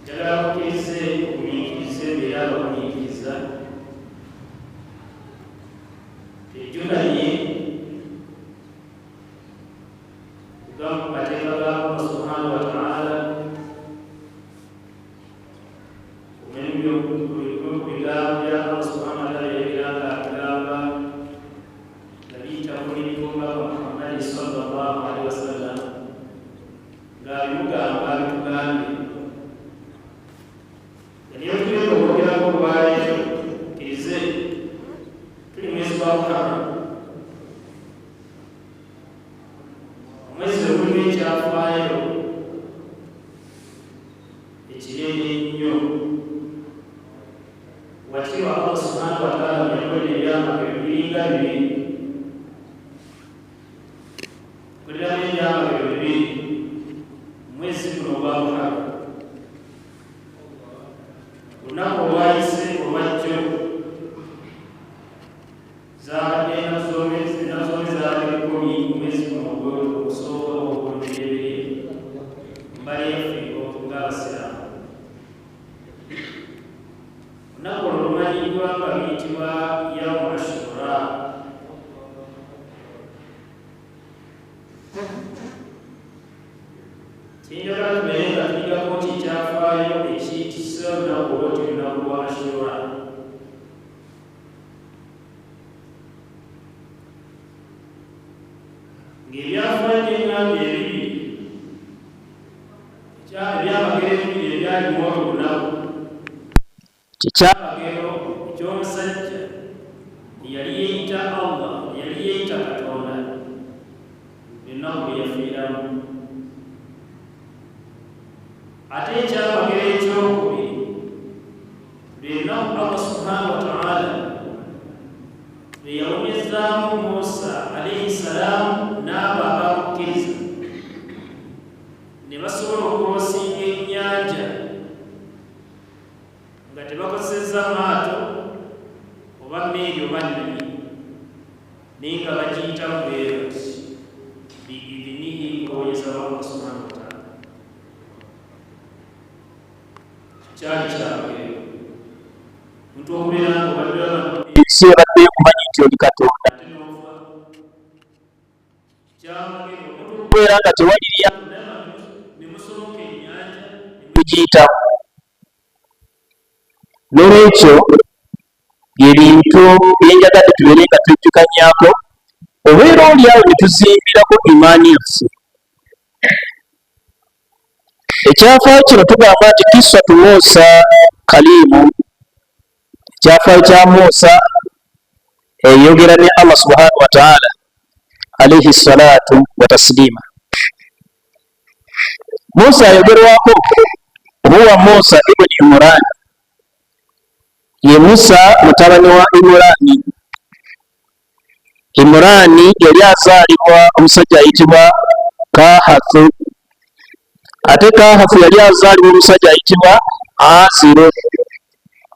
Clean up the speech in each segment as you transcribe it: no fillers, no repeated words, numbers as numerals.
njagala mukirize kumiikirize era bakumiikiriza ejunanye kugamba ku mateeka ga Allah subhanahu wa ta'ala kubigambo bya Allah subhanahu wa ta'ala ebiranga agamba nga biyitamu n'ebigambo Muhammad sallallahu alaihi wasallam ng'abimugamba abitugambe niyo tuli okwogerako olwaleero kkirize tuli mwezi gwa Muharram omwezi ogulimu ekyafaayo ekinene ennyo wakirwa Allah subhanahu wa ta'ala yakola ebyamagero ebiringa bibiri kuliramu ebyamagero bibiri mwezi guno ogwa Muharram lunaku olwayise olwajjo zaabadde enazome zaabadde 10 mwezi guno ogusooka ogw'olubereberye mbali yaffe ng'abasiraamu. Lunaku olwo lumanyiddwa nga luyitibwa yawmu ashura. Kinjagala tubeere nga tuligako nti kyafaayo ekiyitisa lunaku olwo ti lunaku lwa ashura. Ng'ebyafaayo by'engambi ebibiri ebyamagero ebibiri ebyalimu olwo lunaku kikyamagero eky'omusajja yali yeeyita Allah, yali yeeyita Katonda ennaku bwe yafiiramu. Ate ekyamagero ekyokubiri lwennaku Allah subhanahu wa ta'ala lwe yawunyezaamu Musa alayhi salaamu n'abo abamukkiriza ne basobola okulosinga ennyanja nga tebakozesezza maato oba mmeeri oba nnimi naye nga bagiyitamu bwe bati biidhinihi ng'owonyeza Allah subhanahu wa ta'ala. Kyali kyabagero omuntu okubeera nga obadde ensi ebadde ekumanyi nti oli Katonda kyamagero omuntu okubeera nga tewali ne musomoka ennyanja ne mugiyitamu. N'olwekyo byebintu byenjagadde tubeere nga twejjukanyaako obeera oli awo ne tuzimbirako imaani yaffe. Ekyafaayo kino tugamba nti kiswatu Musa kalimu, ekyafaayo kya Musa eyogera ne Allah subhanahu wa ta'ala alayhi salatu wa taslima. Musa ayogerwako huwa Musa ibn Imran, ye Musa mutabani wa Imurani. Imurani yali azaalibwa omusajja ayitibwa Kahathu, ate Kahathu yali azaalibwa omusajja ayitibwa Aziro.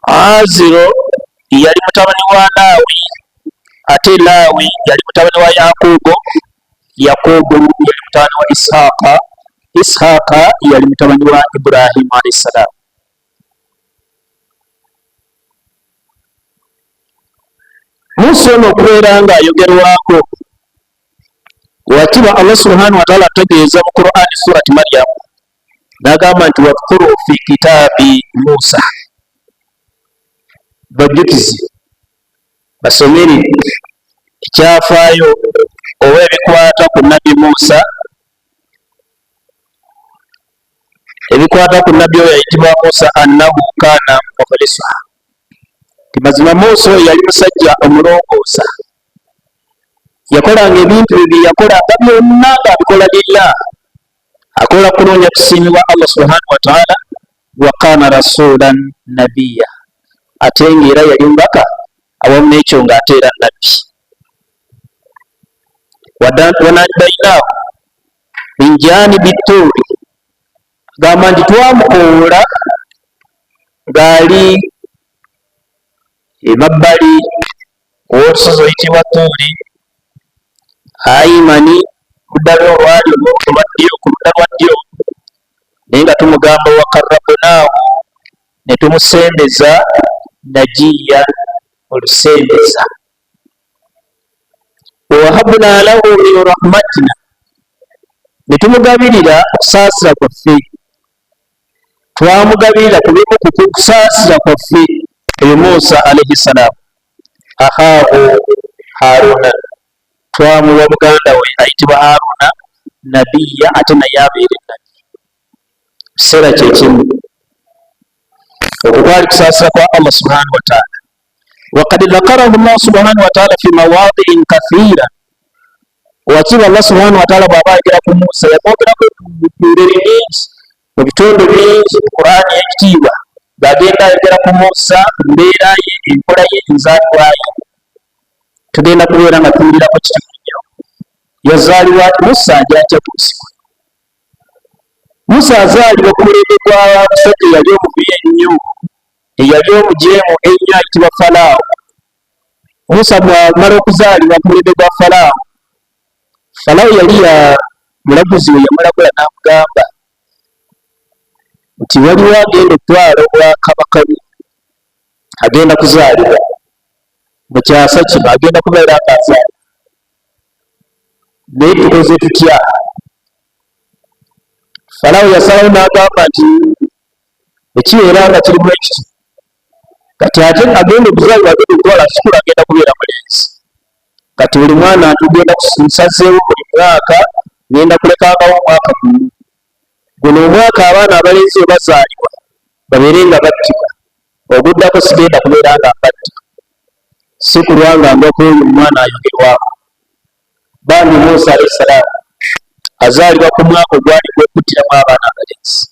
Aziro yali mutabani wa Laawi, ate Laawi yali mutabani wa Yakobo. Yakobo yali mutabani wa Ishaaka. Ishaaka yali mutabani wa Ibrahim alayhi salaam. Musa ono okubeera nga ayogerwako wakiba Allah subhanahu wa ta'ala ategeeza mu Qur'an surati Maryam n'agamba nti wadhkuru fi kitaabi Musa, bajjukizi basomere ekyafaayo oba ebikwata ku nabbi Musa, ebikwata ku nabbi oyo yayitibwa Musa annahu kaana mukhlisa. Mazima Musa yali musajja omulongoosa, yakolanga ebintu bye yakolanga byonna ng'abikola lillah, akola kunoonya kusiimibwa Allah subhanahu wa ta'ala. Wa kaana rasulan nabiyya, ate ng'era yali mbaka awamu n'ekyo ng'ate era nabbi. wanajjainaahu min janibi tuuri, gamba nti twamukoola ng'ali emabbali w'olusozi oyitibwa Tuuri, Ayimani ku ddala olwali olwa ddyo, ku ludda lwa ddyo, naye nga tumugamba wakarrabnaahu ne tumusembeza najiya olusembeza. Wawahabna lahu min rahmatina, ne tumugabirira okusaasira kwaffe, twamugabirira ku bimu ku kusaasira kwaffe eyo Musa alayhi salaamu. Ahaahu Haruna, twamuwa muganda we ayitibwa Haruna nabiya, ate naye abeere nabbi. Kiseera kyekimu okukwali kusaasira kwa Allah subhanahu wa ta'ala. Waqad dhakarahu Allah subhanahu wa ta'ala fi mawadhi'in kathira, wakiba Allah subhanahu wa ta'ala bw'aba ayogera ku Musa yamwogerako mu ngeri nyingi, mu bitundu bingi mu Qur'ani y'ekitiibwa bw'agenda ayogera ku Musa, mbeera ye, enkola ye, enzaalibwa ye. Tugenda kubeera nga tuwulirako kitimu nnyo. Yazaalibwa ati Musa ajja kuusibwa. Musa azaalibwa ku mulembe gwa musajja eyali omubi ennyo, eyali omujeemu ennyo ayitibwa Falaawo. Musa bw'amala okuzaalibwa ku mulembe gwa Falaawo, Falaawo yali ya mulaguzi we yamulagula n'amugamba nti waliwo agenda okutwala obwakabaka bwe, agenda kuzaalibwa mu kyasa kino, agenda kubeera ng'azaalibwa. Naye tukoze tutya? Falaawo yasalawo n'agamba nti ekibeera nga kiri bwe kiti, kati ate agenda okuzaalibwa, agenda okutwala kikulu, agenda kubeera mulenzi. Kati buli mwana tugenda kusazeewo buli mwaka, ngenda kulekangawo omwaka gumu. Guno omwaka abaana abalenzi we bazaalibwa babeere nga battibwa, oguddako sigenda kubeera nga mbatta, si kulwa nga mbako oyo omwana ayogerwako. Bambi Musa alayhi salaamu azaalibwa ku mwaka ogwali gwekuttiramu abaana abalenzi.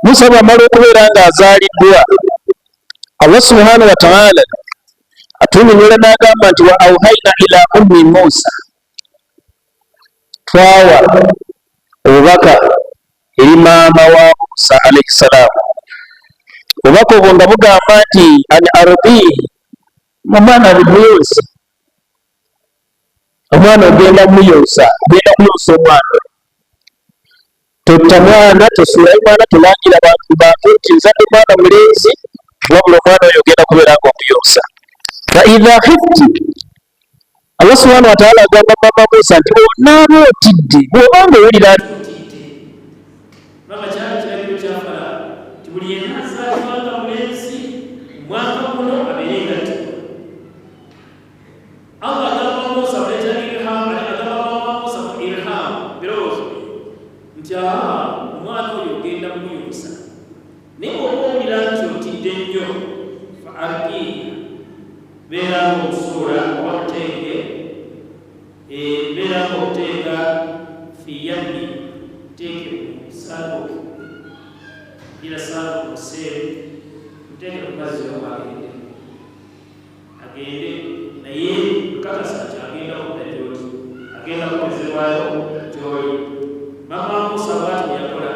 Musa bw'amala okubeera ng'azaaliddwa, Allah subhanahu wa ta'ala atunyonnyola n'agamba nti wa auhaina ila ummi Musa, twawa obubaka eri maama wa Musa alayhi salaamu. Obubaka obwo nga bugamba nti an ardihi, omwana bumuyonsa, omwana ogenda muyonsa, ogenda kuyonsa omwana. Totta mwana, tosuulayo mwana, tolangira bantu nti nzadde mwana mulenzi, wabula omwana oyo ogenda kubeera nga omuyonsa. Fa idha khifti, Allah subhanahu wa ta'ala agamba mama Musa nti onaaba otidde, bw'obanga owulira mama kyali kiragiro kya Falaawo nti buli yenna azaalibwanga mulenzi omwaka guno abeere ngattibwa. Allah agamba Musa oleeta ilham, agamba mama Musa mu ilham, birowoozo nti omwana oyo ogenda muyonsa, naye oba owulira nti otidde nnyo, fa arqihi, beeranga okusuula oba kuteeke, beeranga okuteeka fi yammi, teeke mu saaluku, ira saaluku museere, muteeke mu mazzi oba agende naye kakasa nti agenda kudda gy'oli, agenda kukozebwayo gy'oli. Mama Musa bw'ati yakola,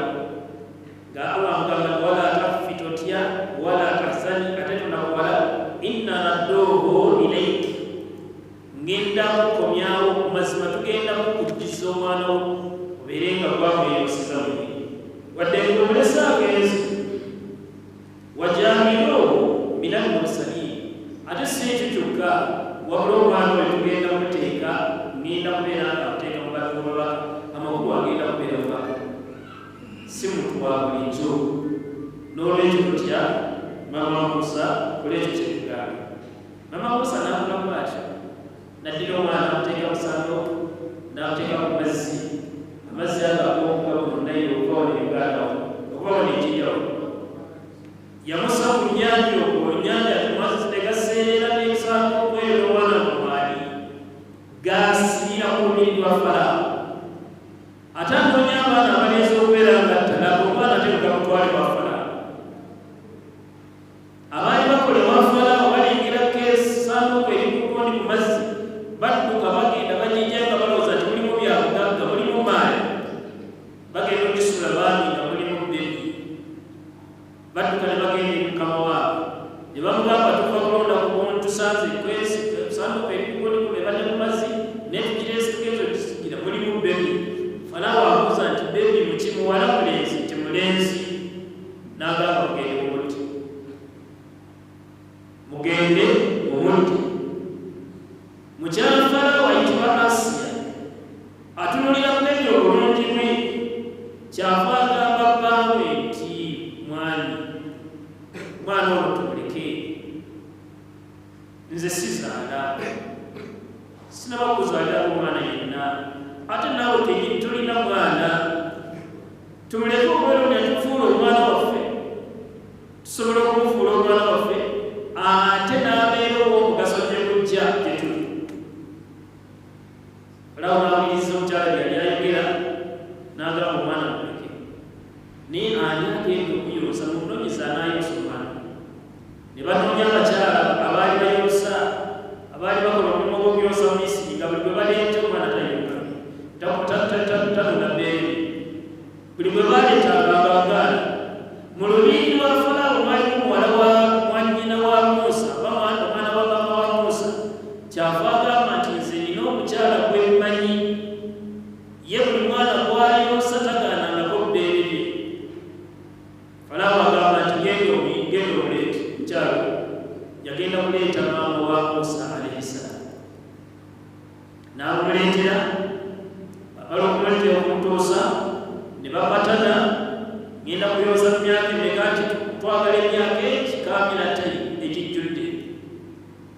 nga Allah amugamba wala takfi, totya, wala tahzani, ate tonakuwala, inna radduhu ilayki, ngenda kukomyawo ku mazima, tugenda kukujjuza omwana wo obeere nga gwamweyonsiza mwenye, wadde ng'omulesa agenzi, wajamiluhu minal mursalin, ate si ekyo kyokka, wabula omwana we tugenda kuteeka, ngenda kubeera nga kuteeka mu bantu babaka, amakulu agenda kubeera mubaka, si muntu wa bulijjo. N'olwekyo tutya mama Musa kulekyo kyekugamba. Mama Musa n'akola bw'atyo, n'addira omwana n'amuteeka mu sanduuku, n'amuteeka ku mazzi, amazzi ag'agonga buno naye okubawo n'ebigaanawo, okubawo n'ekijjawo. Yamussa ku nnyanja okwo, ennyanja amazzi tegaseerera n'ebisanduuku eyo n'omwana mumwali, gaasibira ku lubiri lwa Falaawo. Ate anoonya abaana abalenzi okubeera ngatta, nabo omwana tebuka mutwale wa Falaawo. Abaali bakolebwa Falaawo balengera essanduuku eri ku nkondi ku mazzi, badduka bagenda banyijja nga balowooza nti mulimu byabugagga, mulimu maali, bagenda ogisula baami nga mulimu bbebi. Badduka ne bagenda eri mukama waabwe, ne bamugamba tuva kulonda ku muntu, tusanze essanduuku eri ku nkondi kube badde mu mazzi, naye tugireese tugenza okisigira, mulimu bbebi. Falaawo abuuza nti bbebi muki, muwala mulenzi? Nti mulenzi. N'agamba omwana yenna ate naawe kenyini tulina mwana tumuleke omwero ne tufuula omwana waffe tusobola okumufuula omwana waffe ate n'abeera ow'omugaso gye bujja gye tuli olawo nawuliriza omukyala byali ayogera n'agamba omwana muleke naye ani agenda okuyonsa mu kunonyeza anayonsa omwana ne banoonya abakyala abaali bayonsa abaali bakola omulimu gw'okuyonsa mu Misiri nga buli bwe baleeta omwana tayonka tanuna bbeere buli bwe baleetanga agaagaana mu lubiri lwa Falaawo mwalimu muwala wa mwannyina wa Musa omwana wa maama wa Musa kyava agamba nti nze nina omukyala gwe mmanyi ye buli mwana gwayonsa tagaanangako bbeere lye Falaawo agamba nti genda omuleete mukyala yagenda kuleeta maama wa Musa alayhi salaam n'amuleetera bamala okumuleetera okumutuusa ne bapatana ngenda kuyonsa mu myaka emeka nti twagala emyaka ekikamira ttayi ekijjudde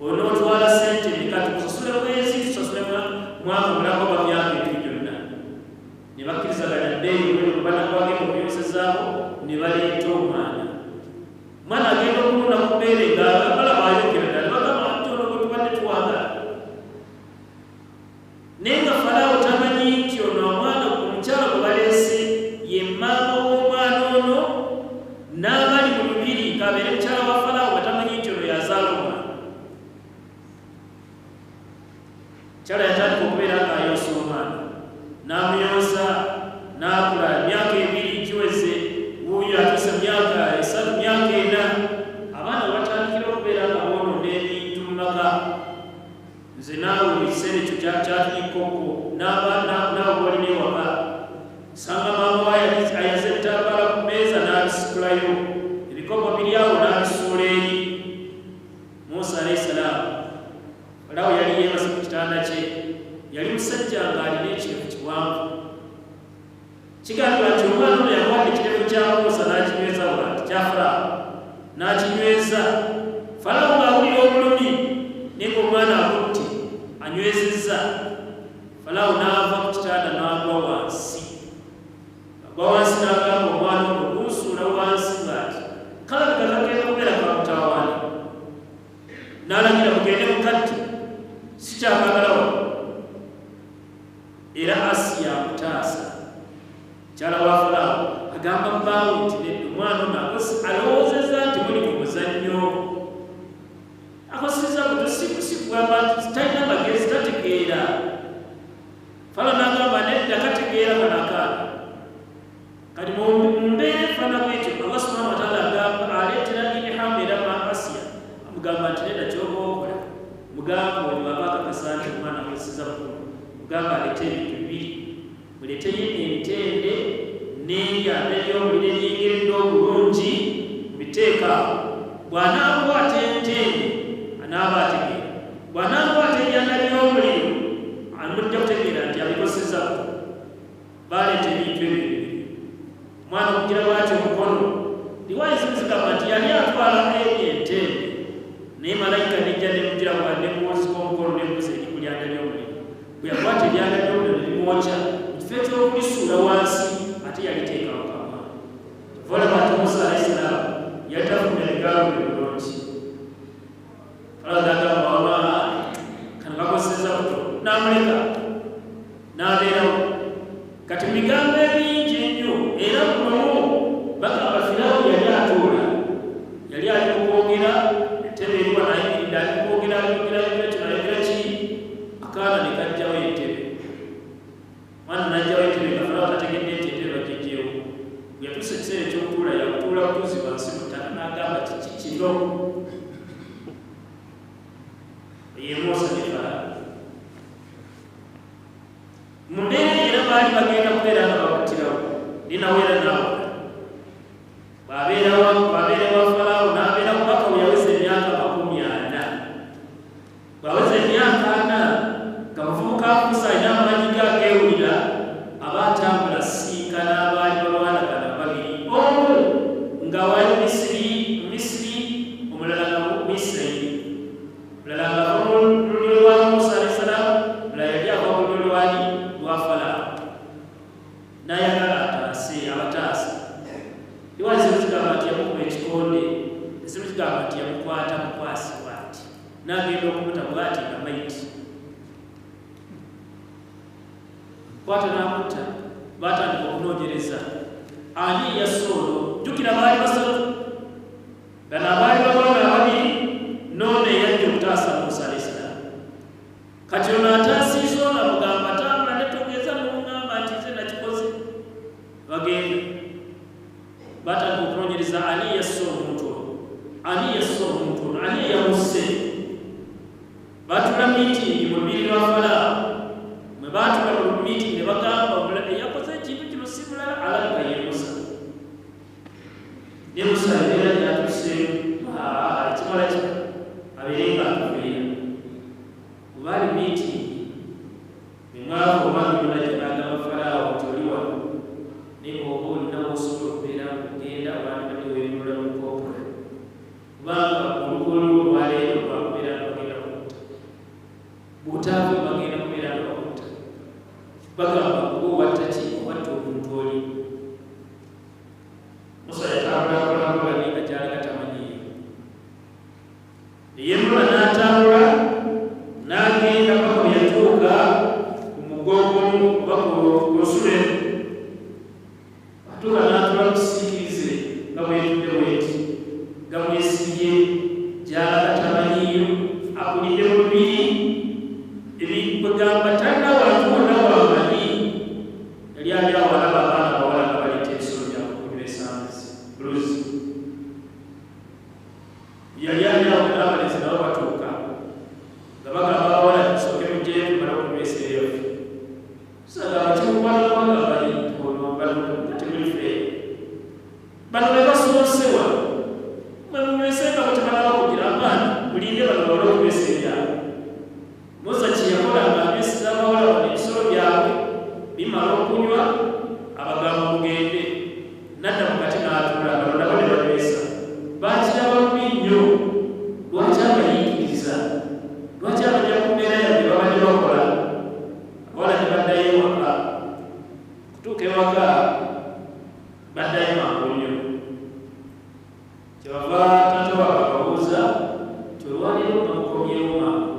onootwala ssente emeka tukusasule mwezi tusasule mwaka omulako ba myaka ebiri gyonna ne bakkirizaganya ddeeyi banagwagenda okuyonsezaako ne baleeta omwana agenda okunona ku bbeere nga bala bayogera ddala bagamba ntono gwe tubadde twagala naye nga Falaawo tamanyi nti ono omwana omukyala gwe baleese ye maama w'omwana ono n'abali mu lubiri ng'abeere mukyala wa Falaawo nga tamanyi nti ono yazaala omwana mukyala yatandika okubeera ng'ayonsa omwana n'amuyonsa n'akula emyaka ebiri giweze wuuyo atuuse myaka 3 myaka 4 abaana batandikira okubeera nga boonona ebintu mu maka nze naawe ekiseera ekyo kyatulikoko naawe walina ewaka sanga maama wa ayaze ebitambaala ku mmeeza n'abisikulayo ebikopo biri awo n'abisuula eri Musa alayhi salaamu Falaawo yali yeebase ku kitanda kye yali musajja ng'alina ekirevu kiwanvu kigambibwa nti omwana ono yakwata ekirevu kya Musa n'akinyweza bwati kya Falaawo n'akinyweza Falaawo ng'awulira obulumi naye ng'omwana akutte anywezezza Falaawo n'ava ku kitanda n'agwa wansi n'agamba omwana ono gunsuula wansi ng'ati kalabika kagenda kubeera kamutawaana n'alagira mugende mukatte sikyakagala wano era Asiya amutaasa mukyala wa Falaawo agamba bbaawe nti nedda omwana ono alowoozezza nti muli mu muzannyo akosezza kutusikugamba nti talina magezi tategeera Falaawo n'agamba nedda kategeera kano akaana kati mu mbeera efaana bwetyo Allah subhanahu wa ta'ala agamba aleetera Birihamu era Asiya amugamba nti nedda ky'oba okola mugamba oli baba akakasa nti omwana akozeseza bukulu mugamba aleete ebintu bibiri muleeteyo entende n'eryana ery'omuliro eryengeredde obulungi mubiteeka bw'anaakwata entende anaaba ategeera bw'anaakwata eryana ly'omuliro amujja kutegeera nti abikozeseza baleeta ebintu ebyo omwana okugira bwati omukono liwaayi zimu zigamba nti yali atwala eri entende naye malayika nejja nemugira bwadde muwozika omukono nemuza erikulyanda ly'omuliro bwe yakwata eryanda ly'omuliro nerimwokya ekifo ekyokulisuula wansi ate yaliteeka mukama volaba nti Musa alayhi salaamu yali tafuna ebigambo ebirungi Falaawo n'agamba wama kano kakozeseza buto n'amuleka n'abeerawo kati mu bigambo ebingi ennyo era kunomu bagamba Falaawo yali atuula yali ali mu kwogera entebe eriwa nayimiridde ali mu kwogera nayogera ki akaana ne kajjawo entebe mwana najjawo entebe nga Falaawo tategedde nti entebe bagijjeewo bwe yatuusa ekiseera ekyokutuula yakutuula butuuzi wansi mu ttaka n'agamba kino ye Musa ne Falaawo mu mbeera era baali bagenda kubeera nga bakuttirawo linaweera naawe bw'abeera wa Falaawo n'abeera kubaka bwe yaweza emyaka 40 bw'aweza emyaka 4 nga muvubuka akusa alina amaanyi ge ageewulira aba atambula siika n'abaali balwanagana babiri omu nga wali Misiri omulala nga mu Isirayiri mulala nga mu lulyo lwa Musa alayhi salaamu mulala yali ava mu yamukuba ekikonde esimu kigamba nti yamukwata mukwasi bwati n'agenda okumuta bwati nga maiti kwata n'amutta batandika okunoonyereza ani yasoolo jjukira baali basatu bano abaali babanga ababiri noone yajja okutaasa Musa alayhi salaam kati ono ataasiiza ono amugamba tambula ne togeza n'oŋŋamba nti nze nakikoze bagenda batandika okunoonyereza ani yasse omuntu ono ani yasse omuntu ono ani yamusse batula miitingi mu lubiri lwa Falaawo mwe baatula mu miitingi ne bagamba omulabe yakoze ekintu kino si mulala alabika ye Musa ne Musa ebeera gyatuseemu kimala kino abeere nga atubeera kubaali miitingi bemwava obanga byona gyenagamba Falaawo nti oli wano naye oba olinawo osobola okubeera ng'ogenda wandibadde weemulula mu koopula kubanga olugolo olwaleero lwakubeera nga bagenda kutta bw'otaava bagenda kubeera nga bakutta bagamba kuba owatta ki owatta omuntu oli Musa yatambulakola naye nga gy'aleka tamanyiyo eyemula n'atambula n'agenda paka bwe yatuuka ku mugongo oba ku lusule atuuka n'atula mu kisiikirize nga bwetudde bweti nga bwesibye gy'alaga tamanyiyo akulidde mu lubiri ebigamba talina wantu wonna wamanyi yali ali awo alaba abaana bawala nga baleeta ebisolo byakukunywa esambuzi buluzi yali ali awo n'abalezi nabo batuuka nga bagamba abawala tusooke mujjeyo tumala okunywesa eyofe sagamba kimukwalawanga bali temulife bano be basomosewa mwemunywesanga mutemalawo kugira abaana mulinde bano bawala okunywesa ebyabwe Musa kyeyakola nga anywesiza abawala bano ebisolo byabwe bimala okunywa abagamba mugende nadda mu kati n'atula nga bonna bane banywesa bakiraba bubi nnyo lwaki abayiikiriza lwaki abajja ku mbeera yabwe babadde bakola abawala ne baddayo ewaka kutuuka ewaka baddayo mangu nnyo kyebava taata waabwe ababuuza nti olwaleero bamukomyewo mangu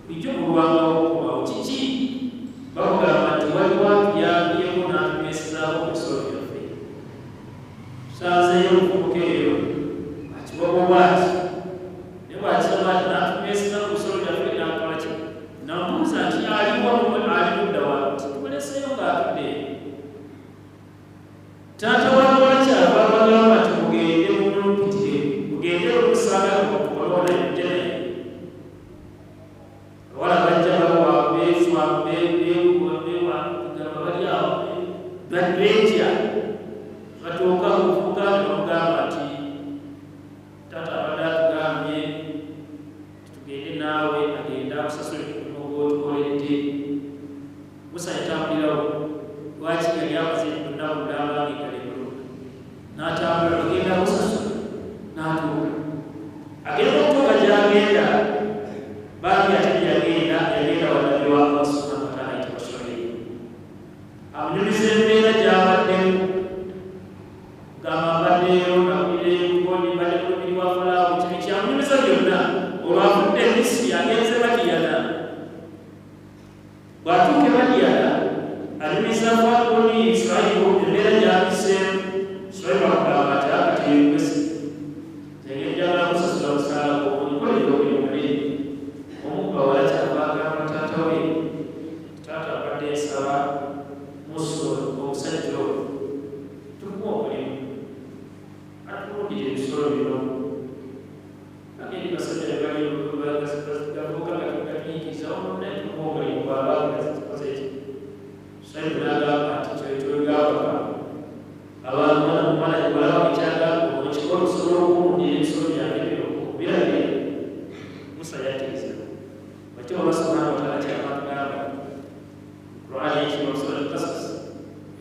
bulijjo mulwangawo okubawo kiki bakugamba nti waliwo atuyambyeko n'atunywesezaawo ku bisolo byaffe tusanzeeyo omuvubuka eyo akiwago bwati naye bwakisaba nti n'atunyweseza ku bisolo byaffe n'akola ki namubuuza nti aliwo ali ludda wa tumuleseyo ng'atudde taata wabawala kyava bagamba nti mugende mumumpitire mugende olumusanga okukolona ejjanaye abawala bajja bawa beefa bewa gamba bali awo badwetya batuuka kuvuga nebamugamba nti taata abadde atugambye tugende naawe agenda akusasula emirimu gw'otukoledde Musa yatambulirawo lwaki yali amaze ennaku ndabanga ekalebulu n'atambula bagenda kusasula n'atuuka agenda okutuuka gy'agenda bambi ate gyagenda yagenda waddabi wa Allah subhanahu wa ta'ala ekibaswalire amunyumiza embeera gy'abaddemu gamba mbaddeyo nakulire enkoni mbadde mu lubiri wa Falaawo kino kyamunyumiza byonna olwavudde e Misiri agenze Madiyana bw'atuuka e Madiyana anyumiza Falaawo Isirayiri embeera gy'abiseemu Isirayiri bakugamba ati akati yekwesi yagenda njagala kusasula omusaala gwo onyikolere omulimu munene omukubawala kyava agamba taata we taata abadde nsaba Musa omusajja oyo tukuwa omulimu atulundire ebisolo bino ageri basajja gavuga gatuyikiriza naye tukuwa omulimu gwabagazikoze eki Isirayiri n'agamba nti kyetwegambaka abantu mumala gyebalabaga ekyagamba okikola okusobola okulundira ebisolo byange bino birabire Musa yakkiriza bakyo Allah subhanahu wa ta'ala kyabagamba Qur'an ekiro sura al-Qasas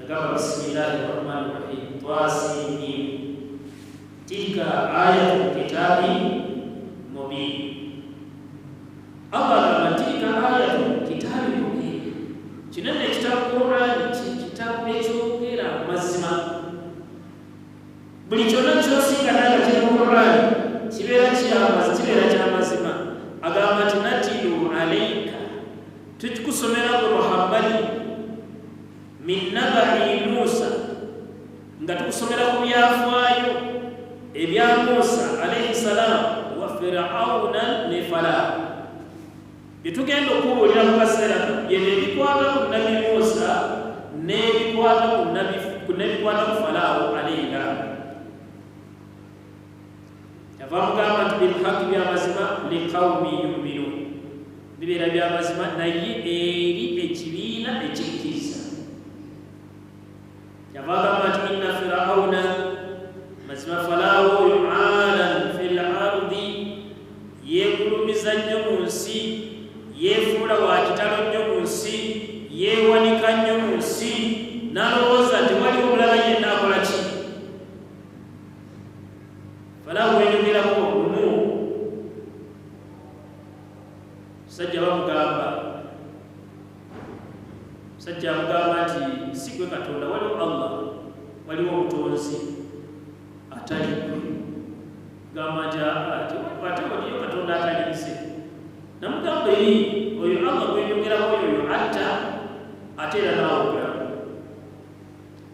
yagamba bismillahir rahmanir rahim Tasin tilka ayatul kitabi mubin Allah agamba tilka ayatul kitabi mubin kino ekitabu Qur'an kitabu ekyogera mazima buli kyonna kyosinga nanga kiri mu Qur'ani kibeera kyamazima. Agamba nti natilu alaika, tukikusomera gwe Muhammadi, min nabai Musa, nga tukusomera ku byafaayo ebya Musa alayhi salam wa Firauna ne Farao, byetugenda okubuulira mu kaseera byebyo ebikwata ku nabi Musa n'ebikwata ku Farao alayhi salam. Yava mugamba nti bilhaqi, byamazima, liqaumi yuminun, bibeera byamazima naye eri ekibiina ekikkiriza. Yava agamba nti inna Firauna, mazima Farao oyo alan fil ardi, yeegulumiza nnyo mu nsi, yeefuula wa kitalo nnyo mu nsi, yeewanika nnyo mu nsi, n'alowooza nti waliwo omulala yenna akola ki? Farao weeyogerako lumu, musajja amugamba nti si gwe Katonda, waliwo Allah, waliwo omutonzi atali gwe. Gamba nti ate waliyo Katonda atalinze. Namugamba eri oyo Allah gweyogerako oyo atta ate era naawe obulamu.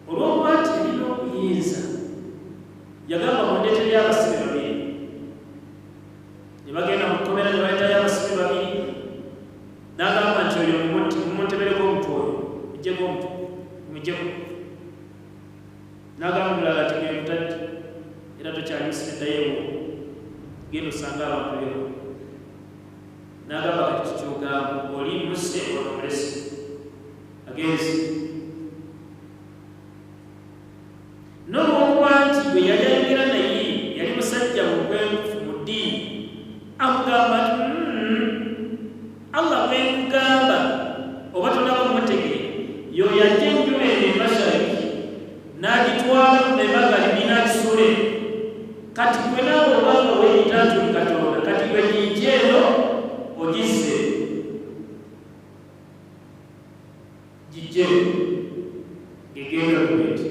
Olw'okuba nti erina obuyinza, yagamba mundeetere abasibe babiri. Ne bagenda mu kkomera ne baleetayo abasibe babiri, n'agamba nti oyo mumuntebereko omutwe oyo, mujjeko omutwe, mujjeko. N'agamba omulala ati ng'emutadde era tokyalimusireddayo, genda osanga abantu bero. N'agamba kati kyogamba oli musse ono mulese agenzi. N'olw'okuba nti gwe yali ayogera naye yali musajja mugwenufu mu ddiini, amugamba nti Allah bwenkugamba oba tonaba mumutegere, y'oyo ajja enjuba eno emashariki n'agitwala mu ebbanga libi n'agisule. Kati gwe naawe obanga weeyita nti oli Katonda, kati gwe gijja eno ogizze, gijje gegenda kumeti.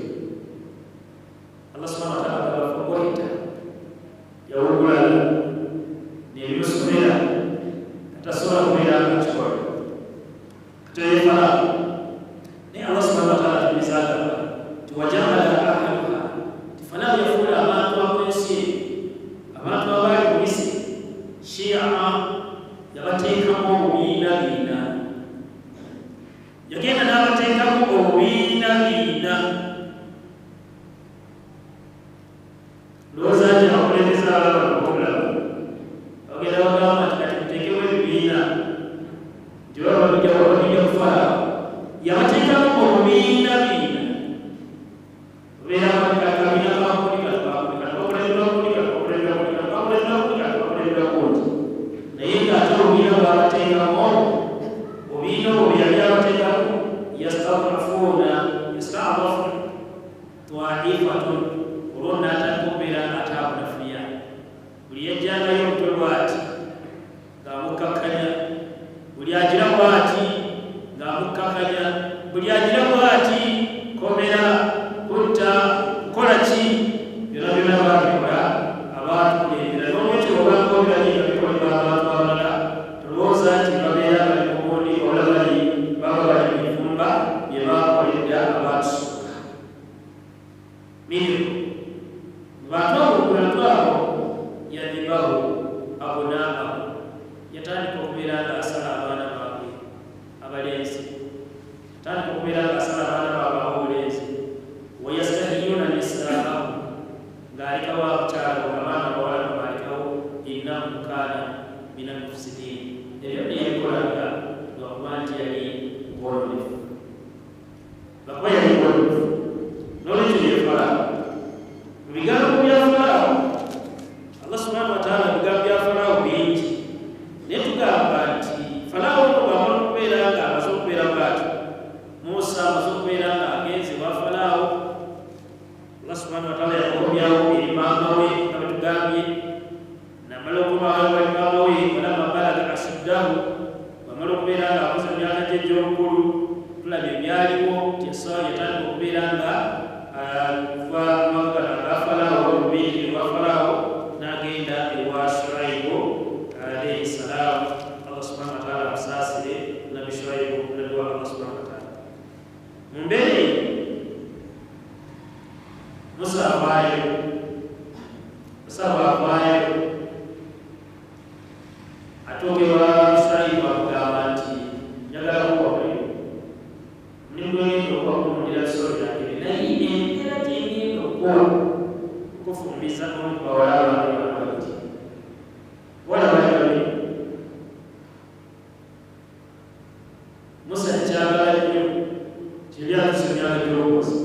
Allah subhanahu wa ta'ala abafugoita yawugula nebimusomera katasobola kubeera ngakikola katayefala naye Allah subhanahu wa ta'ala tubizagamba tiwajamala ahaluha tifanawo yafuula abantu ab'ensi, abantu abaali mu Misiri Shia, yabateekamu obubiina, yagenda n'abateekamu obubiina. Lowooza nti abakulembeze abalala bakobulaba bagenda bagamba nti kati muteekemu ebibiina nti babijja kufaala. Yabateekamu obubiina, obeera kabina naye ng'ate obubiina bwabateekamu, obubiina obwo byali abateekamu yastadafuuna twaifatun, olwo n'atandika okubeera ng'ataabunafuya. Buli yajjangayo omutwe bw'ati ng'amukkakkanya, buli agira bw'ati ng'amukkakkanya, buli agira bw'ati komera, kutta, kukola ki, byonna byonna baabikola abaatukulembera. N'olwekyo obanga obirabye nga bikolebwa abantu abalala, tolowooza nti babeera bali mu bundi oba baba bali mu bifumba bye baakoledda abaatusooka. Bantu abo kulantu abo yadibaho abonaaabo, yatandika okubeera ng'asala abaana baabwe abalenzi, yatandika okubeera ng'asala abaana baabwe ab'obulenzi. Wayastahiyuuna nisaahahum, ng'alekawo abakyala abaana bawala ng'alekawo, innahu kaana minal mufsidiin. Ebyo byeyabikolanga lwakuba nti yali muwononefu, lwakuba yali muwononefu. N'olwekyo yeefala mu bigambo bya Farao. Allah subhanahu wa ta'ala bigambo bya Farao bingi, naye tugamba nti Farao ono bw'amala okubeera ng'amaze okubeera bw'atyo, Musa amaze okubeera ng'agenze wa Farao, Allah subhanahu wa ta'ala yakobyawo eri maama we nga bwe tugambye, namala okubawo bali maama we walamma balaga ashuddahu, bw'amala okubeera ng'akoze emyaka gye egy'obukulu, tulaba ebyaliwo nti essaawa yatandika okubeera nga kuva mu maka ga Farao okukubiriza n'okubawala abantu wala bali Musa kyagala nnyo kyalyatusomyanga gyolowooza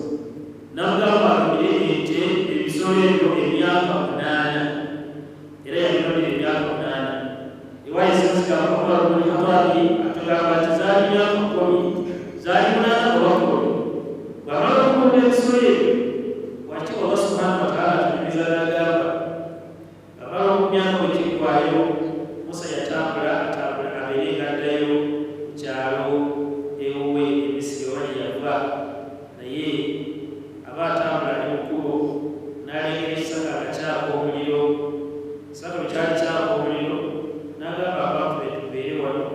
namugamba akamire ente ebisolo ebyo emyaka 8 era yabinonera emyaka 8 ewayisinzigamba Omar ibn Khattab atugamba nti zaali myaka 10 zaali 8 oba 10 bwamala okulonda ebisolo ebyo waki Allah subhanahu wa ta'ala atunyumiza n'agamba amala okumyaka wekiggwayo Musa yatambula abeere ng'addayo ku kyalo ewowe emisiri wali yava naye aba atambula ne mukubo n'alengera ekisaka nga kyaka omuliro ekisaka bwe kyali kyaka omuliro n'agamba abantu be tubeere wano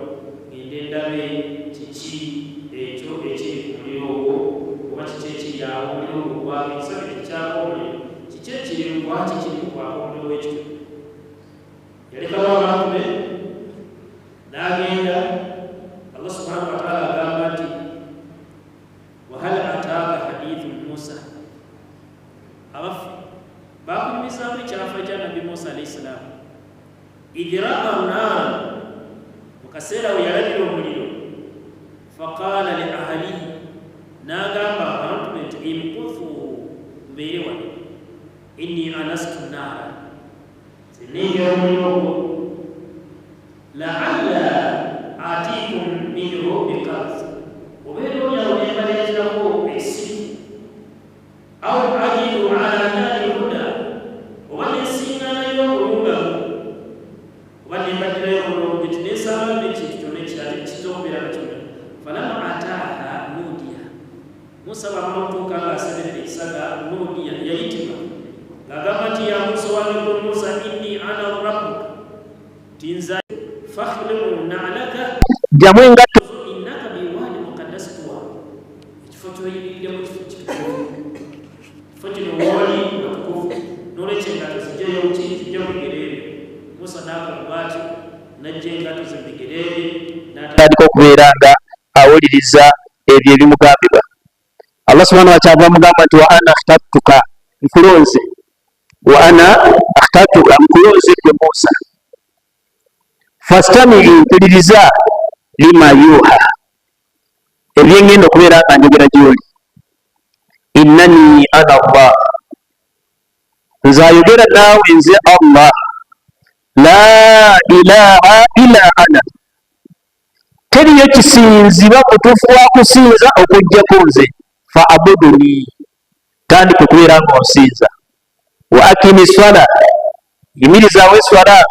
ngende ndabe kiki ekyo ekiri ku muliro ogwo oba kiki ekiri awo omuliro ogwo gwaka ekisaka tekyaka omuliro kiki ekiri lwaki kiri kukwaka omuliro w'ekyo yalekawo abantu be n'agenda Allah subhanahu wa ta'ala agamba nti wahal ataaka hadithu Musa abafu bakunyumizaamu ekyafa kya Nabbi Musa alayhi salaam idh ra'a naaran mu kaseera we yalabira omuliro faqaala li ahlihi n'agamba abantu be nti imkuthu mbeere wano inni anastu naara sinengera omuliro ogwo la'alla atikum minhu biqabs obeera olyawo nembaleeterako esimu aw ajidu ala nari huda oba nesiŋŋanayo obulungamu oba nembadirayo obulungi ti nesaabamu ekintu kyonna ekirala kizobeera nakyonna falama ataaha nudiya Musa bwamala okutuuka ng'asabedde ekisaga nudiya yayitibwa ng'agamba nti ya Musa wange Musa inni ana rabbuka tinza fakhlimu na'laka jamu engatto innaka biwadi muqaddasi tuwa ekifo kyoyimiridde mu kifo kino wali mutukufu n'olwekyo engato zijjayo kijja mu bigere bye Musa n'akaluba atyo n'ajja engato ze mu bigere bye n'atandika okubeera nga awuliriza ebyo ebimugambibwa Allah subhanahu wa ta'ala amugamba nti wa ana akhtartuka nkulonze wa ana akhtartuka nkulonze ggwe Musa fastami'i mpuliriza lima yuha ebyengenda okubeera nga njogera gy'oli innani ana Allah nzayogera naawe nze Allah la ilaha illa ana teriyo kisinzibwa mutuufu wa kusinza okujjako nze fa abuduni tandika okubeera nga onsinza wa akimi swala yimirizaawo eswala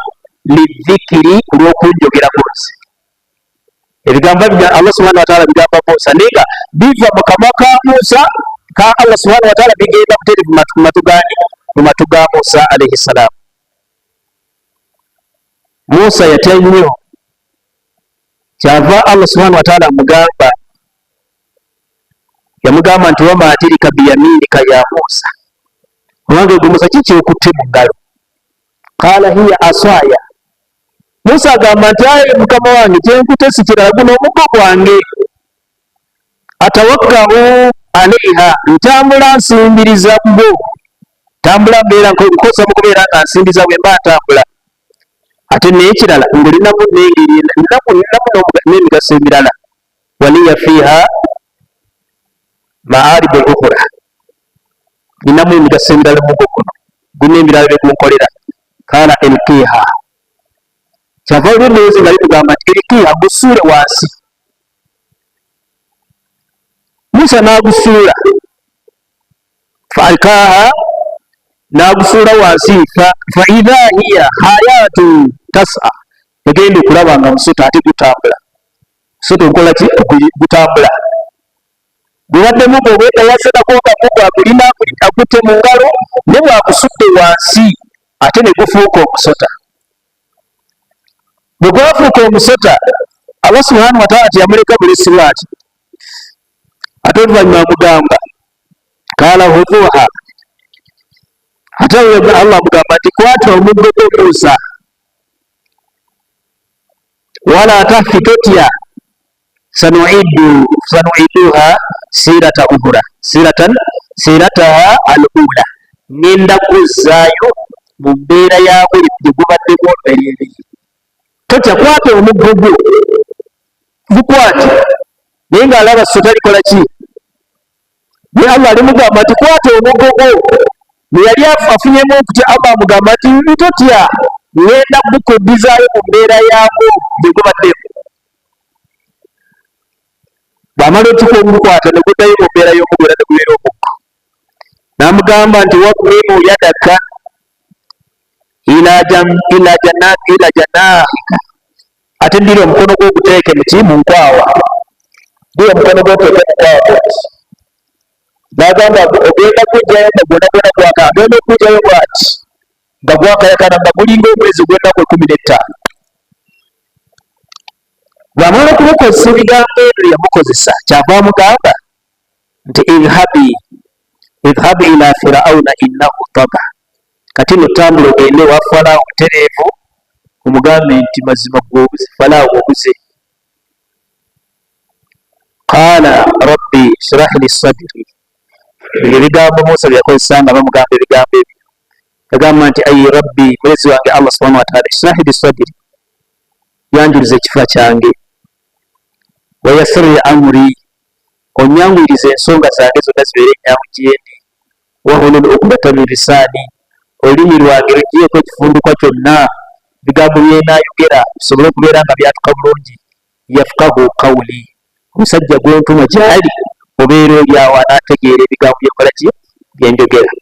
lidhikiri olw'okunjogerako nze ebigambo bya Allah subhanahu wa ta'ala bigamba Musa nenga biva mu kamwa ka Musa ka Allah subhanahu wa ta'ala bigenda butereevu mu matu ga Musa alayhi salam. Musa yatya nnyo kyava Allah subhanahu wa ta'ala yamugamba nti wama atirika biyaminika ya Musa owange gwe Musa kiki okutte mu ngalo qala hiya asaya Musa agamba nti ayi mukama wange kyenkute si kirala guno omuggo gwange atawakkau alaiha ntambula nsimbiriza gwo tambula mbeera nkosa mu kubeera nga nsimbiza bwe mba ntambula ate n'ekirala ng'olinamu n'emigaso emirala waliya fiiha maaribu ukhra ninamu emigaso emirala muggo guno gulina emirala byegunkolera kala elkiha kyava olw'endowooza nga likugamba nti elkiha gusuule wansi Musa n'agusuula faalkaha n'agusuula wansi fa idha hiya hayatu tas'a egenda okulaba nga musota ate gutambula musota ogukola ki gutambula gubaddemu bw'obwedda wasenako nga muggo agulina agutte mu ngalo ne bwagusudde wansi ate ne gufuuka omusota bwe gwafuuka omusota Allah subhanahu wa ta'ala yamuleka bulesirwa ati ate oluvannyuma amugamba kala hudhuha ate Allah amugamba nti kwata omuggo gwo Musa wala tahfi totya sanuiduha sirataha al-ula ngenda kuzzaayo mu mbeera yaabwe gye gubaddemu ebiri. Totya, kwata omuggo gwo gukwate, naye ng'alaba so talikola ki? Ye Allah alimugamba nti kwata omuggo gwo. Bwe yali afunyemu okutya, Allah amugamba nti totya, ngenda gukuddizaayo mu mbeera yaabwe gye gubaddemu. Bw'amala otuka omukwata ne guddayo mu mbeera y'omuggo ne gubeera omuggo. N'amugamba nti wakmimu yadaka ila janaahika, ate ddira omukono gwo oguteeke mu nkwawa. Ddira omukono gwo oguteeke mu nkwawa. N'agamba ogenda kujjayo nga gwonna gwaka, agenda okujjayo bw'ati nga gwakayakana nga gulinga omwezi gw'ennaku 15. Bw'amala okumukozesa ebigambo ebyo yamukozesa, kyava amugamba nti idhabi ila firauna innahu tagha, kati notambula ogende wa Falaawo mutereevu omugambe nti mazima gwobuze, Falaawo obuze. Qaala rabbi shrah li sadri, ebyo ebigambo Musa byakozesa nga bamugamba ebigambo ebyo. Yagamba nti ayi rabbi, mulezi wange Allah subhanahu wa ta'ala, shrah li sadri, yanjuliza ekifa kyange, wayassir li amri, onyanguyiriza ensonga zange zonna zibeere ennyangu gyendi, wahlul uqdata min lisaani, olulimi lwange luggyeeko ekifundukwa kyonna, bigambo bye naayogera bisobole okubeera nga byatuka bulungi. Yafqahu qawli, omusajja gw'ontuma gy'ali obeera oli awo anaategeera ebigambo byekola ki byenjogera.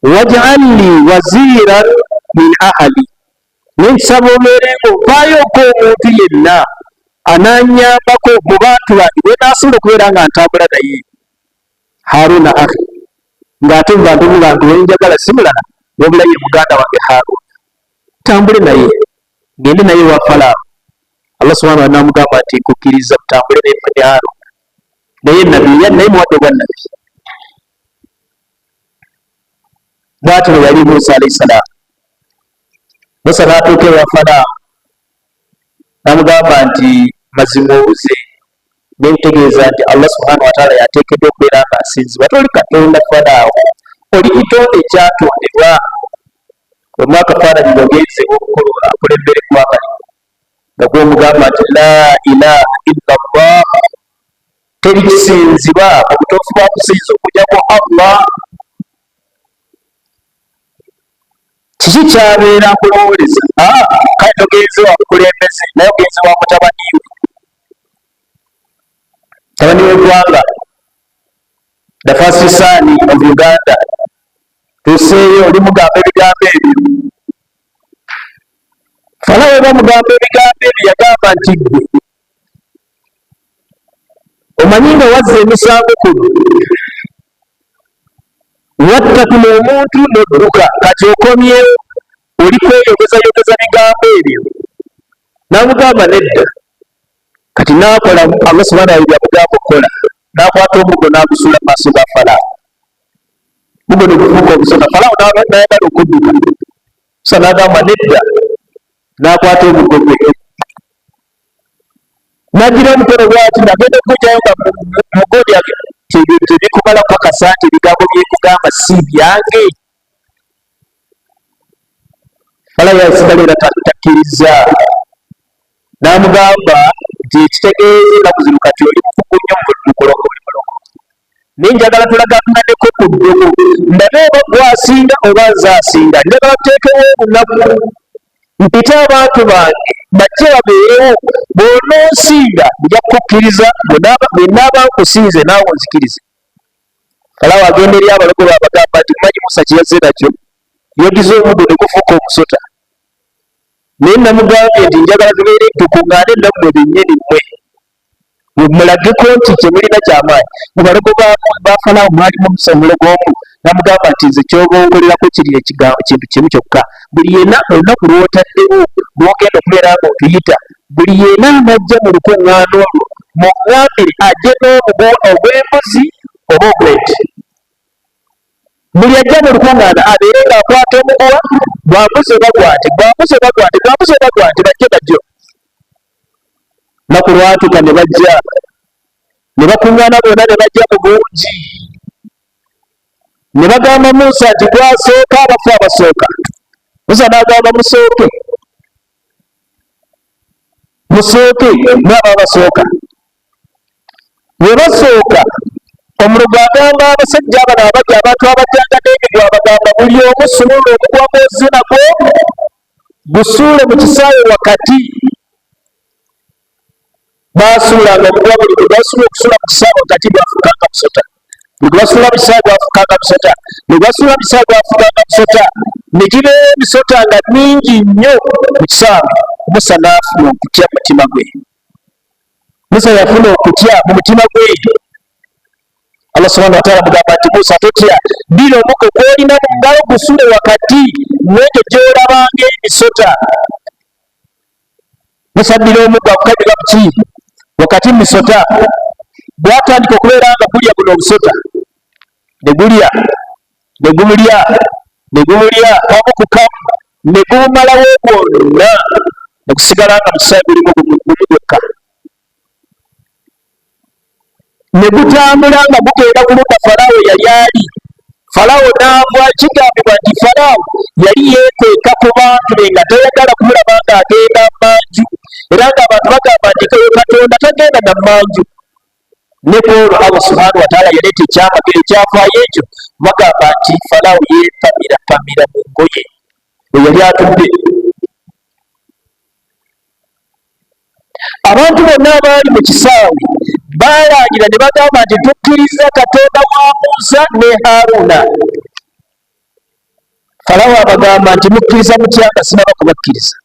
Waj'al li waziran min ahli, nensaba obeere ng'ovaayoko omuntu yenna ananyambako mu bantu bange bwe naasobola okubeera nga ntambula naye. Haruna akhi, ng'ate mu bantu wenjagala si mulala wabula ye muganda wange Haruna, tambule naye gende naye wa Falaawo. Allah subhanahu wa ta'ala n'amugamba nti nkukkiriza mutambule ne Haruna, naye nabbi naye muwadde bwa nabbi. Bw'atyo bwe yali Musa alayhi salaam. Musa n'atuuka ewa Falaawo n'amugamba nti mazima obuze, nentegeeza nti Allah subhanahu wa ta'ala yateekeddwa okubeera nga asinzibwa. Toli Katonda Falaawo, oli kitonde kyatondebwa. Omwaka faananyi ogenze okukolola akulembere kwakali nga gw'omugamba nti la ilaha illa Allah, teri kisinzibwa obutuufu bwa kusinza okujjako Allah. Kiki kyabeera nkulowoleza? Kale togenze wa mukulembeze, naye ogenze wa mutabani we, mutabani w'eggwanga, the first son of Uganda. Tuseeyo oli mugamba ebigambo ebyo. Falaawo bamugamba ebigambo ebyo yagamba nti ggwe omanyi nga wazza emisango kuno, watta kuno omuntu n'odduka, kati okomyewo oli kweyogezayogeza bigambo ebyo. N'amugamba nedda, kati n'akola Allah subhanahu wa ta'ala byamugamba okukola, n'akwata omuggo n'agusula mu maaso ga Falaawo. Muggo ne gufuuka obusota, Falaawo n'ayagala okudduka, so n'agamba nedda, n'akwata omuggo gwe n'agira omukono bw'ati n'agenda okugyayo nga mugo tebikumala kukakasa nti ebigambo byekugamba si byange. Falaawo yasigala era takkiriza, n'amugamba nti ekitegeeza ennaku zino kati oli mukugu nnyo mu kulongo buli mulongo, naye njagala tulagaganeko ku ddogo ndabe oba gwasinga oba nze asinga. Njagala tuteekewo olunaku mpite abantu bange bajje babeerewo, bw'ononsinga nja kukkiriza, bwe naaba nkusinze naawe onzikirize. Falaawo agenda eri abalogo baabagamba nti mumanyi Musa kye yazze nakyo, yogiza omuddo ne gufuuka omusota. Naye namugambye nti njagala tubeere tukuŋŋaane nammwe bennyini mmwe mulageko nti kye mulina ky'amaanyi. Mu balogo ba Falaawo mwalimu Musa omulogo omu, namugamba nti nze ky'oba onkolerako kiri kintu kimu kyokka. Buli yenna olunaku lw'otaddewo lw'ogenda okubeera nga otuyita, buli yenna anajja mu lukuŋŋaana olwo muŋŋambire ajje n'omugo ogw'embuzi oba ogw'ente. Buli ajja mu lukuŋŋaana abeere ng'akwata omuguwa, bwambuze bagwate bajje. Naku lwatuuka ne bajja ne bakuŋŋaana bonna ne bajja mu bungi. ne bagamba Musa nti gwasooka abafu abasooka. Musa n'agamba musooke n'aba basooka. Bwe basooka omulogo agamba abasajja abano abajja abantu abajjanga n'emigwa abagamba buli omu sumula omugwa gw'ozze nagwo gusuule mu kisaawe wakati. Baasuulanga omugwa buli gwe gwasuula okusuula mu kisaawe wakati gwafukanga musota. Bwe gwasuula mu kisaawe gwafukanga musota. Bwe gwasuula mu kisaawe gwafukanga musota. Ne gibeera emisota nga mingi nnyo mu kisaawe. Musa n'afuna okutya mu mutima gwe. Musa yafuna okutya mu mutima gwe. Allah subhanahu wa ta'ala mugamba nti Musa totya, ddira omuggo gw'olina mu ngalo gusule wakati n'ekyo gy'olabanga emisota. Musa addira omuggo agukanyiga mu ki wakati mu misota. Gwatandika okubeera nga gulya guno obusota, ne gulya ne gumulya ne gumulya kamu ku kamu ne gumumalawo gwonna ne gusigala nga mu kisaawe gulimu gumu gwekka. Ne gutambula nga gugenda ku ludda Falaawo yali ali. Falaawo n'ava, kigambibwa nti Falaawo yali yeekweka ku bantu be nga tayagala kumulaba ng'agenda mmanju, era ng'abantu bagamba nti Katonda tagenda na mmanju. Ne bwolwo Allah subhanahu wa ta'ala yaleeta ekyamagero ekyafaayo ekyo, bagamba nti Falaawo yeepamira mu ngoye we yali atudde. Abantu bonna abaali mu kisaawe baalangira ne bagamba nti tukkiriza Katonda wa Musa ne Haruna. Falaawo abagamba nti mukkiriza mutya nga sinaba kubakkiriza?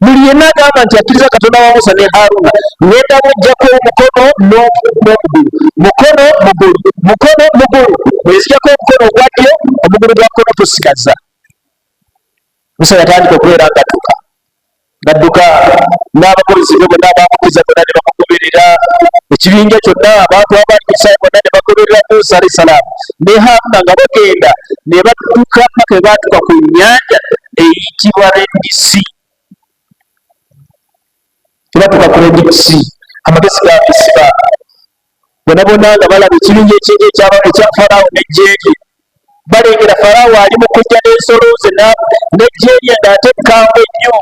Buli yenna agamba nti akkiriza Katonda wa Musa ne Haruna, ngenda mujjako omukono n'omugulu, mukono mugulu, bwezijjako omukono ogwa ddyo, omugulu gwa kkono tosigaza. Musa yatandika okubeera gadduka n'abakozi be bonna abamukkiriza bonna ne bamugoberera. Ekibinja kyonna abantu abaali ku kisaawe bonna ne bagoberera Musa alayhi salaamu ne Haruna nga bagenda ne badduka paka we baatuuka ku nnyanja eyitibwa Red Sea. Tebatuuka ku Red Sea, amagezi gaabisiba. Bonna bonna nga balaba ekibinja ekingi ekya Falaawo n'eggye lye. Balengera Falaawo ali mu kujja n'ensolo ze n'eggye lye ng'ate kkambwe nnyo.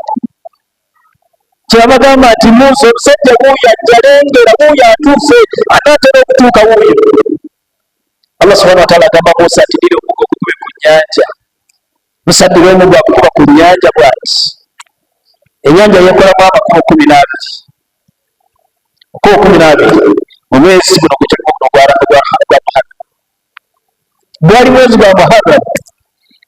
Kyabagamba nti Musa omusajja wuuyo ajja, lengera wuuyo atuuse, anaatera okutuuka wuuyo. Allah subhanahu wa ta'ala agamba Musa nti ddira omuggo gukube ku nnyanja. Musa addira omuggo agukuba ku nnyanja bw'ati. Ennyanja yeekolamu amakubo 12. Amakubo 12 mu mwezi guno gwa Muharram. Gwali mwezi gwa Muharram.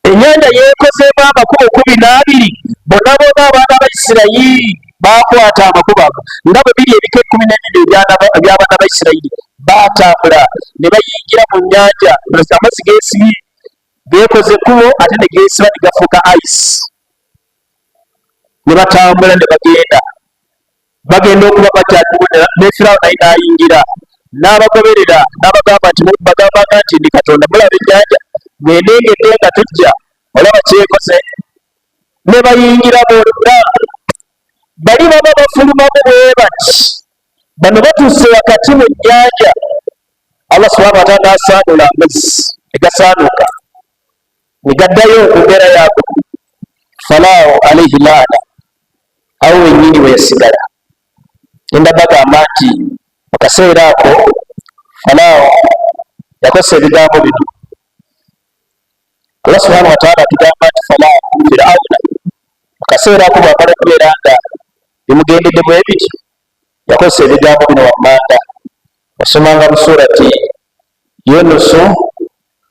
Ennyanja yeekozeemu amakubo 12. Bonna abaana ba Isirayiri baakwata amakubo ago nga bwe biri ebika 12 eby'abaana ba Isirayiri. Baatambula ne bayingira mu nnyanja, amazzi geesibye, beekoze ekkubo ate ne geesiba ne gafuuka ayisi. Ne batambula ne bagenda okuba batya, ne Firaawo naye n'ayingira n'abagoberera n'abagamba nti ndi Katonda, mulaba ennyanja bw'enengedde nga tujja, olaba kyekoze. Ne bayingira bonna, bali baba bafulumamu bwe bati. Bano batuuse wakati mu nnyanja, Allah subhanahu wa ta'ala n'asaanula amazzi ne gasaanuka ne gaddayo ku mbeera yaago. Falaawo alayhi laana awo wennyini we yasigala. Genda bagamba nti mu kaseera ako Falaawo yakozesa ebigambo bino. Allah subhanahu wa ta'ala atugamba nti Falaawo Firawuna mu kaseera ako bw'amala okubeera nga bimugendedde bwe bityo, yakozesa ebigambo bino wammanga. Osomanga mu surati Yunusu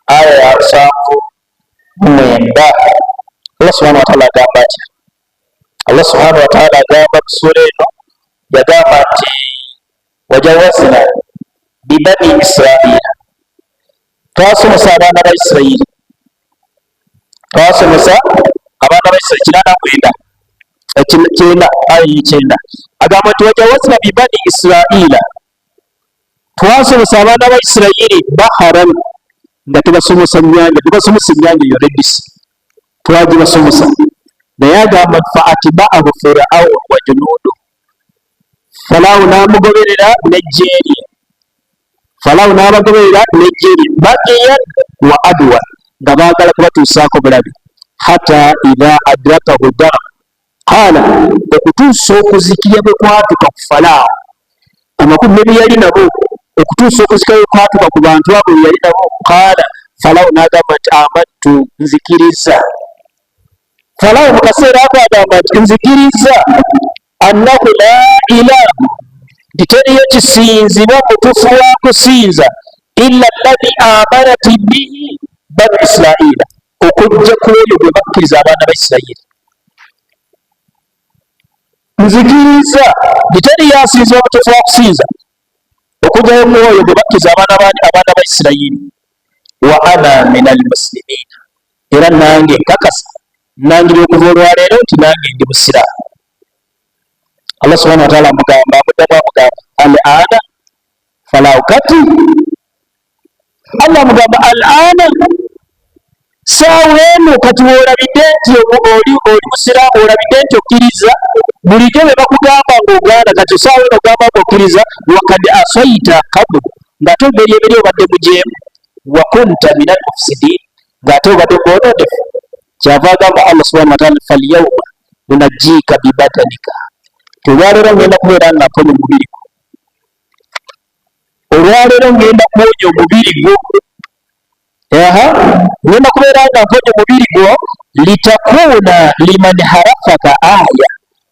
aya ya 7. Allah subhanahu wa ta'ala agamba atya. Allah subhanahu wa ta'ala agamba mu sura eno, yagamba nti wajawazna bibani Israila, twasomesa abaana ba Isirayiri, twasomesa abaana ba Isirayiri 9 aya 9 agamba nti wajawazna bibani Israila, twasomesa abaana ba Isirayiri baharan, nga tubasomesa nnyanja, tubasomesa ennyanja eyo Red Sea, twagibasomesa. Naye agamba fa atba'ahu Firawunu wa junuudu, Falaawo n'amugoberera n'eggye lye. Falawo n'abagoberera n'ejjeri bagiyan wa adwan nga baagala kubatuusaako bulabi hatta idha adrakahu daram qala okutuusa okuzikirya bwe kwatuka ku Falaawo amakulu ne bye yali nabo okutuusa okuzikirya bwe kwatuka ku bantu abo bye yali nabo qala Falaawo n'agamba nti amantu nzikiriza. Falaawo mu kaseera ako agamba nti nzikiriza annahu la ilaha nti teriyo kisinzibwa mutuufu wa kusinza illa alladhi amanat bihi banu Israila okujja ku ebyo bwe bakkiriza abaana ba Isirayiri. Nzikiriza nti teriyo asinzibwa mutuufu wa kusinza okujjayo ku oyo bwe bakkiriza abaana ba Isirayiri. Wa ana min almuslimina era nange nkakasa nangiri okuva olwaleero nti nange ndi musiraamu. Allah subhanahu wa ta'ala amugamba al ana Falaawo kati Allah amugamba al ana saawa eno kati olabidde nti oli musiraamu olabidde nti okkiriza bulijjo bwe bakugamba ng'ogaana kati saawa eno ogamba ng'okkiriza wakad asaita qablu ng'ate oberi ebiri obadde mujeemu wa kunta min al mufsidin ng'ate obadde ng'ononefu. Kyava agamba Allah subhanahu wa ta'ala falyawma nunajjiika bibadanika olwaleero ngenda kubeera nga mponya omubiri gwo olwaleero ngenda kuwonya omubiri gwo ngenda kubeera nga mponya omubiri gwo litakuuna liman harafaka aya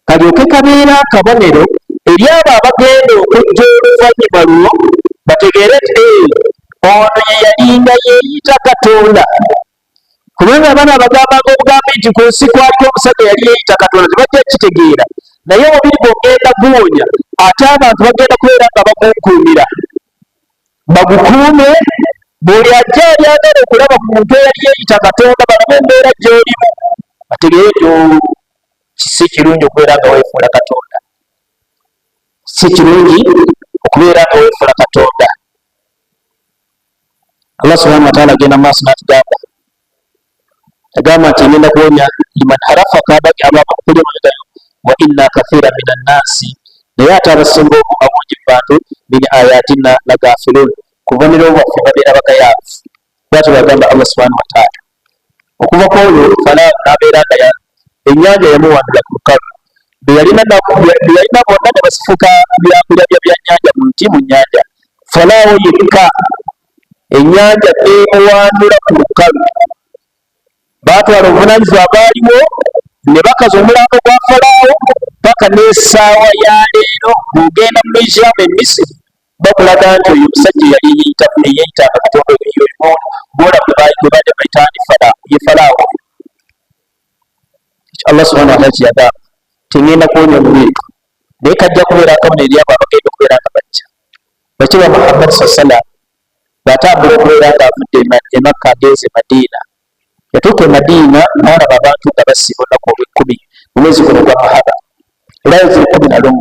kalyoke kabeera akabonero eri abo abagenda okujja oluvannyuma luno bategeere nti ono ye yalinga yeeyita Katonda. Kubanga abaana abagambanga obugambi nti ku nsi kwaliko omusajja yali yeeyita Katonda tebajja kitegeera naye omubiri gwogenda guwonya ate abantu bagenda kubeera nga bagunkuumira bagukuume buli ajja alyagala okulaba ku muntu eyali yeeyita Katonda balabe embeera gy'olimu bategeere nti si kirungi okubeera nga weefuula Katonda, si kirungi okubeera nga weefuula Katonda. Allah subhanahu wa ta'ala agenda maaso n'atugamba agamba nti ngenda kuwonya liman harafaka abakuli mugayo wa inna kathira min annasi naye ate abasinga obungi mu bantu min ayatina lagafilun kubonera obwaffe babeera bagayaavu. Bwatyo bagamba Allah subhanahu wa ta'ala. Okuva kwolwo Falaawo n'abeera nga ennyanja yamuwandula ku lukalu bye yalina bonna ne basifuka byakulya bya nnyanja mu nnyanja. Falaawo yekka ennyanja neemuwandula ku lukalu. Baatwala obuvunaanyizibwa abaaliwo ne bakaza omulambo gwa Falaawo paka n'essaawa ya leero ng'ogenda mu museum e Misiri bakulaga nti oyo omusajja yali yeeyitanga Katonda oyo bwola gwe badde bayitaani ye Falaawo. Allah subhanahu wa ta'ala kyeyagamba tengenda kuwonya omubiri naye kajja kubeera akabona eri abo abagenda okubeera nga bajja bakirwa Muhammad sallam bw'atambula okubeera ng'avudde e Makka agenze e Madiina. Yatuuka e Madiina n'alaba abantu nga basiba olunaku olw'ekkumi mu mwezi guno gwa Muharram era mwezi 11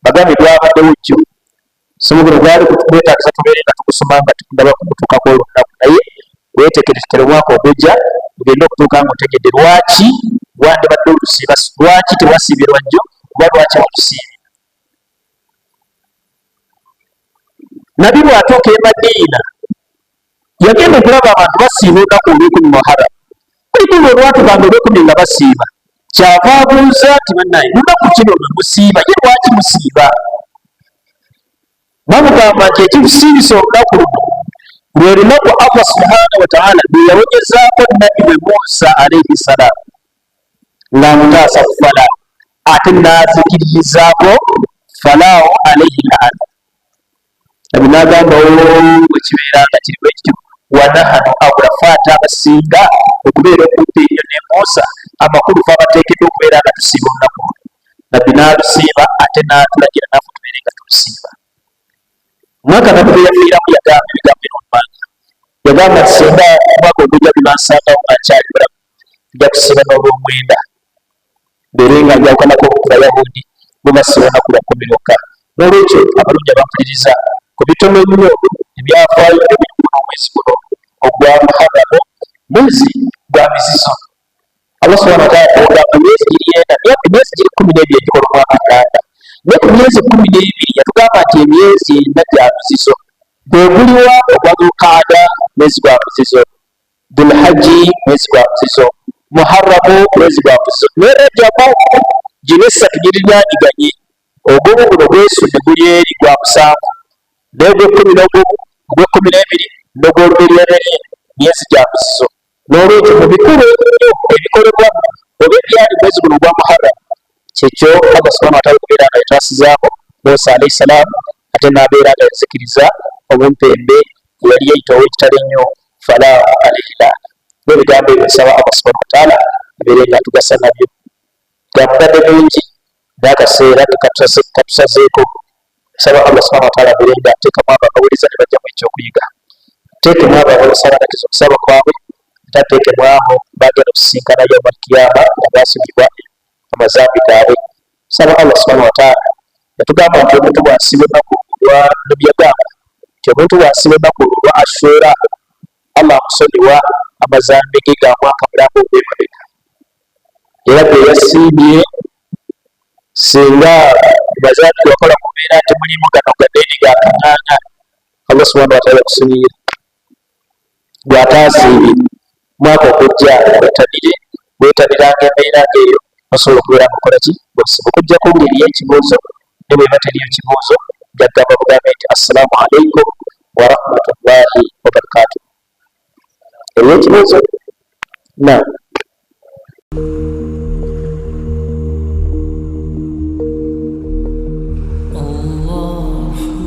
bagambye lwabaddewo jjo omusomo guno gwali gwetaagisa tubeere nga tugusoma nga tugaba kugutuukako olunaku naye weeteekeretekere omwaka ogujja ogende okutuuka nga otegedde lwaki wandibadde olusiiba lwaki tewasiibirwa jjo oba lwaki walusiibira. Nabbi bw'atuuka e Madiina yagenda okulaba abantu basiiba olunaku olw'ekumi Muharram kuliko olwatugamba olw'ekumi nga basiiba kyava abuuza nti bannaye lunaku kino lwe musiiba ye lwaki musiiba? Bamugamba nti ekikusiibisa olunaku luno lwe lunaku Allah subhanahu wa ta'ala lwe yawonyezaako Nabbi we Muusa alayhi salaam ng'amutaasa ku Falaawo ate n'azikiririzaako Falaawo alayhi laana. Nabbi n'agamba bwekibeera nga kiri bwe kityo wanahanu abulafe ate abasinga okubeera okudda ennyo ne Muusa amakulu fe abateekeddwa okubeera nga tusiiba olunaku luno. Nabbi n'alusiiba ate n'atulagira naffe tubeere nga tulusiiba. Omwaka Nabbi gwe yafiiramu yagamba ebigambo bino omumanga yagamba nti singa omwaka ogujja gunansangao nga nkyali mulamu nja kusiiba n'olw'omwenda mbeere nga njawukanako ku Bayahudi bo basiiba olunaku lwa 10 lwokka. N'olwekyo abalungi abampuliriza ku bitono nnyo ebyafaayo ebiri mu mwezi guno ogwa Muharram mwezi gwa mizizo. Allah subhanahu wa ta'ala yagamba emyezi giri 9 emyezi giri 12 egikola omwaka 6 naye ku myezi 12 yatugamba nti emyezi 4 gya mizizo bweguliwa ogwa Dhulqaada mwezi gwa muzizo, Dhulhajji mwezi gwa muzizo, Muharramu mwezi gwa muzizo, ne Rajabu gino essatu girinaniganye. Ogumu guno gwesudde guli eri gwa musanvu, n'ogw'ekkumi n'ogumu, ogw'ekkumi n'ebiri n'ogw'olubereberye myezi gya muzizo. N'olwekyo mu bikulu ennyo ebikolebwa oba ebyali mwezi guno ogwa Muharram, kyekyo Allah subhanahu wa ta'ala okubeera nga yetwasizaako Musa alayhi salaamu, ate n'abeera nga yazikiriza obumpembe bwe yali yayita ow'ekitalo ennyo Falaahu alayhi laana. N'ebigambo ebyo nsaba Allah subhanahu wa ta'ala ebeere nga tugasa nabyo. Gamugadde bingi n'akaseera katusazeeko. Nsaba Allah subhanahu wa ta'ala abeere nga ateekamu abawuliza ne bajjamu ekyokuyiga, ateekemu abasaabalakiza okusaba kwabwe, ate ateekemu abo bagenda okusisinkana yawmal kiyama nga baasibibwa amazambi gaabwe. Nsaba Allah subhanahu wa ta'ala yatugamba nti omuntu bw'asiba ennaku lwa Nabyagamba, nti omuntu bw'asiba ennaku lwa Ashura, Allah amusonyiwa amazambi ge ga mwaka mulamba ogw'emabega. Era bwe yasiibye singa mazambi wakola kubeera nti mulimu gano gadeeni ga kang'aanya, Allah subhanahu wa ta'ala yakusonyiira. Bw'ataasiibye mwaka okujja weetaniranga embeera ng'eyo, osobola okubeera nga okola ki? Bw'osiba. Okuggyako ng'eriyo ekibuuzo, ne bw'eba teriyo kibuuzo, jaggamba bugambe nti assalaamu alaikum wa rahmatullahi wa barakatuh. Eriyo ekibuuzo? Naam.